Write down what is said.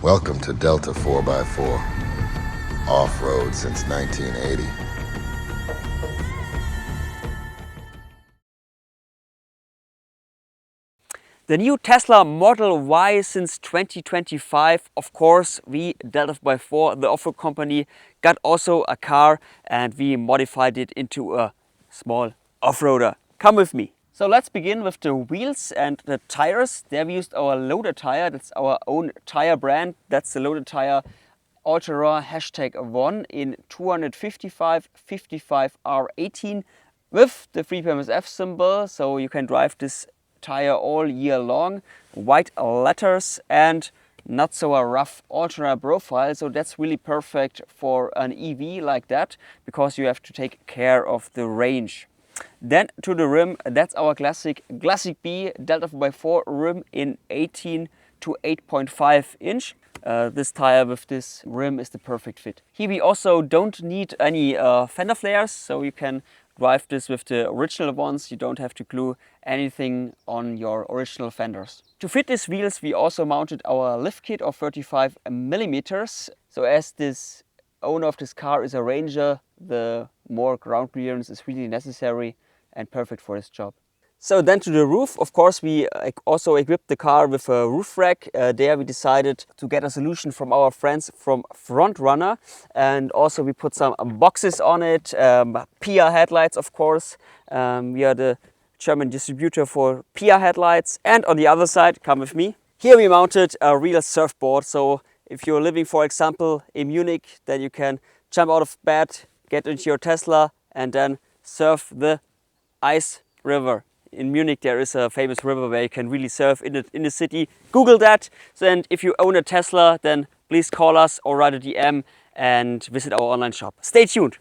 Welcome to Delta 4x4, off-road since 1980. The new Tesla Model Y since 2025, of course, we, Delta 4x4, the off-road company, got also a car and we modified it into a small off-roader. Come with me. So let's begin with the wheels and the tires. There we used our Loder tire, that's our own tire brand. That's the Loder tire Ultra #1 in 255/55 R18 with the 3PMSF symbol, so you can drive this tire all year long. White letters and not so a rough ultra profile, so that's really perfect for an EV like that because you have to take care of the range. Then to the rim, that's our classic B Delta 4x4 rim in 18 to 8.5 inch. This tire with this rim is the perfect fit. Here we also don't need any fender flares, so you can drive this with the original ones. You don't have to glue anything on your original fenders. To fit these wheels, we also mounted our lift kit of 35 millimeters. So as this owner of this car is a ranger, the more ground clearance is really necessary and perfect for this job. So then to the roof, of course, we also equipped the car with a roof rack. There we decided to get a solution from our friends from Front Runner, and also we put some boxes on it, PIA headlights, of course. We are the German distributor for PIA headlights. And on the other side, come with me. Here we mounted a real surfboard. So if you're living, for example, in Munich, then you can jump out of bed, get into your Tesla and then surf the ice river. In Munich there is a famous river where you can really surf in the city. Google that. And if you own a Tesla, then please call us or write a DM and visit our online shop. Stay tuned.